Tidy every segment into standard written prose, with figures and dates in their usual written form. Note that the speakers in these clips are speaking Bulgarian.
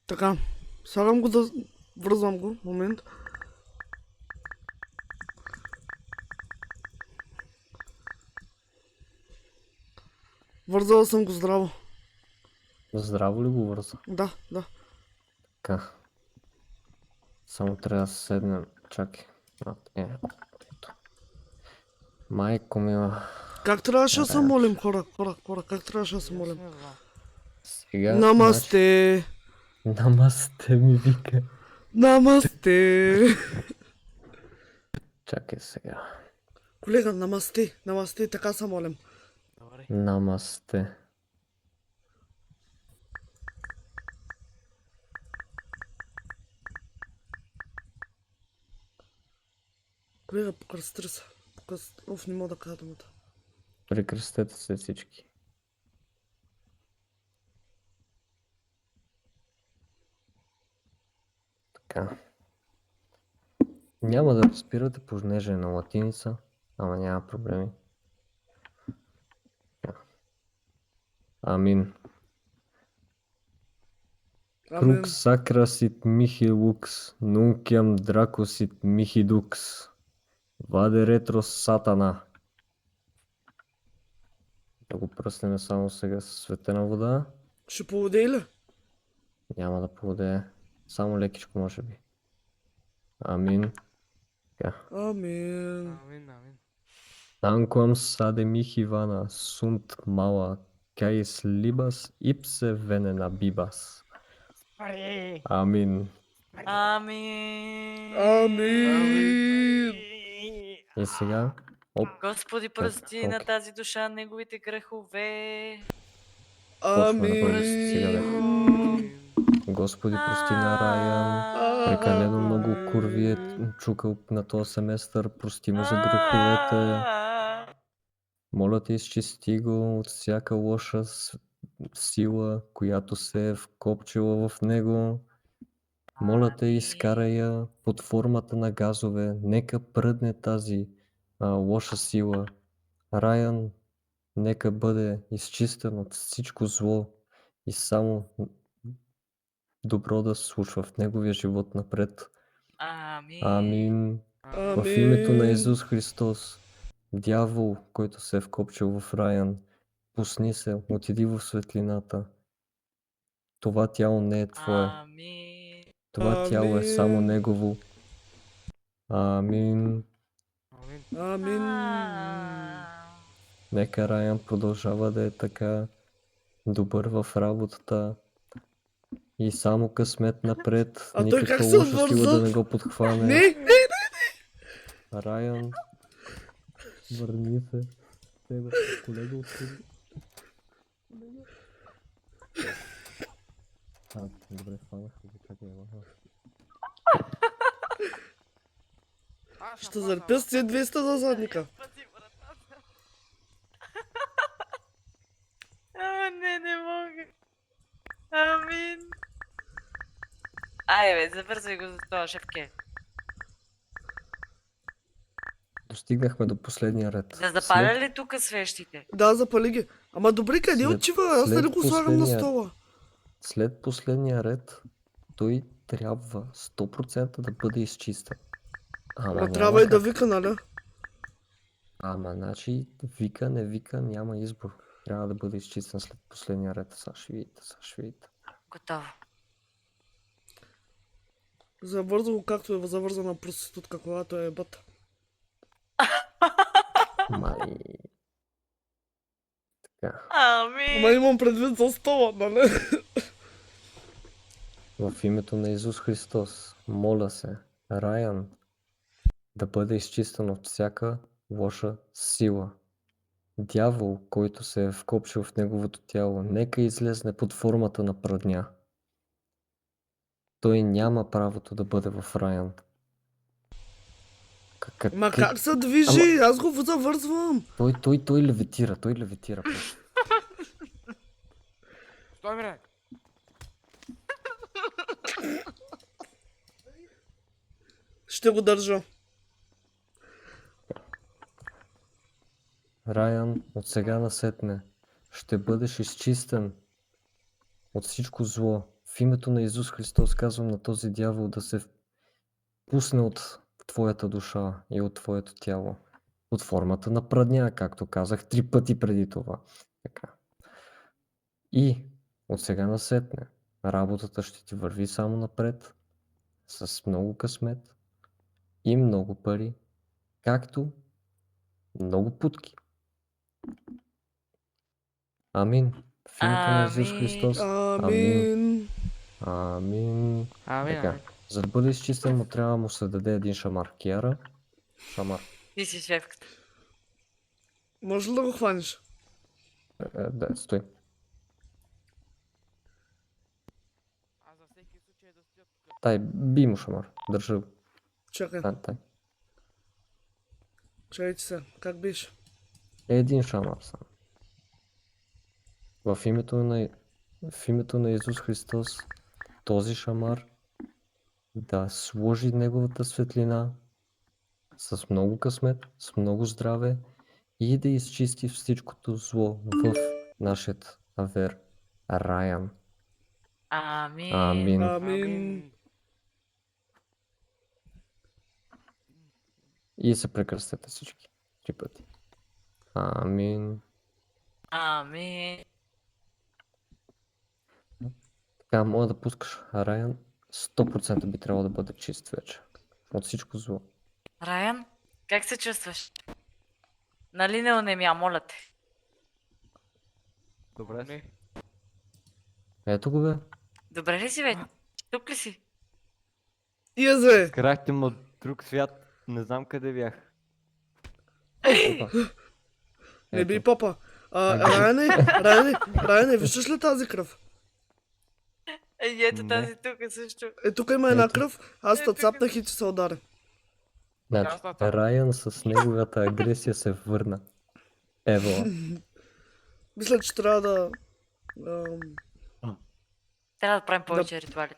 Така, слагам го да връзвам го. Момент. Вързала съм го здраво. Здраво ли го върза? Да, да. Така. Само трябва да седнем. Чакай. Ето. Майко мила. Как трябваше да се Раянче. молим, хора? Как трябваше да се молим? Сега, значи... Намасте! Намасте ми вика. Намасте! Чакай сега. Колега, намасте! Намасте, така се молим. Намасте. Колега, покръсти се. Оф, не мога да кажа думата. Прекръстете се всички. Така. Няма да разбирате понеже на латиница, ама няма проблеми. Така. Амин. Амен. Crux sacra sit mihi lux, nunciam draco sit mihi dux. Vade retro сатана. Да го пръснем само сега със светена вода. Ще поводей ли? Няма да поводее. Само лекичко може би. Амин. Така. Амен. Tanquam sade mihi vana sunt mala caes libas ipse venena bibas. Амин. Амин. Амин. И сега. Оп. Господи, прости Окей. на тази душа неговите грехове. Почваме да бъдем сега бе. Амин. Господи, прости на Райан. Прекалено много курви е чукал на този семестър. Прости му за греховете. Моля те, изчисти го от всяка лоша сила, която се е вкопчила в него. Моля те, изкарай я под формата на газове. Нека пръдне тази лоша сила. Райан, нека бъде изчистен от всичко зло и само добро да се случва в неговия живот напред. Амин. Амин. Амин. В името на Исус Христос, дявол, който се е вкопчил в Райан, пусни се, отиди в светлината. Това тяло не е твое. Амин. Това тяло е само Амин. негово. Амин. Амин. Нека Райан продължава да е така добър в работата и само късмет напред, А той никаква как се лоша сила да върза? не го подхване. Не. Райан, върни се. Тебе, колега отиди. Добре, хванаха го, чакай, Ще зарепя с 200 за задника. Пази вратата. Не мога. Амин. Ай, бе, завързвай го за това, шефке. Достигнахме до последния ред. Да запаля ли тук свещите? Да, запали ги. Ама добре, къде След- отива? Аз нали след го слагам на последния- стола? След последния ред, той трябва 100% да бъде изчистен. Ама трябва и да вика, нали? Ама, значи, вика, не вика, няма избор. Трябва да бъде изчистен след последния ред. Сега ще видите. Готово. Завърза го както е завързана проститутка, когато е бата. Май... Така. Амин. Ама имам предвид за стола, нали? В името на Исус Христос, моля се, Райан да бъде изчистен от всяка лоша сила. Дявол, който се е вкопчил в неговото тяло, нека излезне под формата на прадня. Той няма правото да бъде в Райан. Ма как се движи? Аз го завързвам. Той левитира, просто. Стой, бре! Ще го държа. Райан, от сега насетне ще бъдеш изчистен от всичко зло В името на Исус Христос казвам на този дявол да се пусне от твоята душа и от твоето тяло. От формата на прадня, както казах 3 пъти преди това. Така. И от сега насетне работата ще ти върви само напред, с много късмет и много пари, както много путки. Амин. В името на Исус Амин. Христос. Амин. Амин. Амин, Така. амин. За да бъде изчистен му трябва да му се даде един шамар. Киара. Шамар. Ти си шефката. Може ли да го хванеш? Да, стой. Тай, би му шамар. Държа го. Чакай, Тай. чакайте се. Как беше? Един шамар сам. В името на Исус Христос този шамар да сложи неговата светлина с много късмет, с много здраве и да изчисти всичкото зло в нашия авер. Райан. Амин. Амин. Амин. И се прекръстете всички. 3 пъти. Амин. Амин. Така, мога да пускаш Райан. 100% би трябвало да бъде чист вече. От всичко зло. Райан, как се чувстваш? Нали не онемя, моля те. Добре си. Ето го бе. Добре ли си, бе? Тук ли си? И аз бе! Крахте ме от друг свят. Не знам къде бях. Опа. Не би Ето. попа. Райане, виждаш ли тази кръв? Ей, ето Не. тази тук също. Е, тук има една Ето. кръв, аз те Ето цапнах и ти се ударя. Значи, Райан с неговата агресия се върна. Ево. Мисля, че трябва да... Трябва да правим повече ритуали.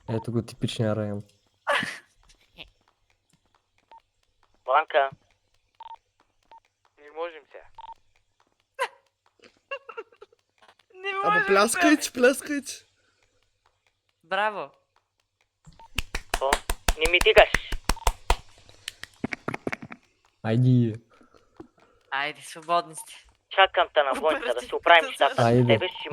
Ето го типичния Райан. Бланка. Не можем сега. Не Абе, може. пляскайте. Браво. О, не ми дигаш. Айди. Айде, свободни сте. Чакам те на вонята да си оправим нещата. Айде. Тебе ще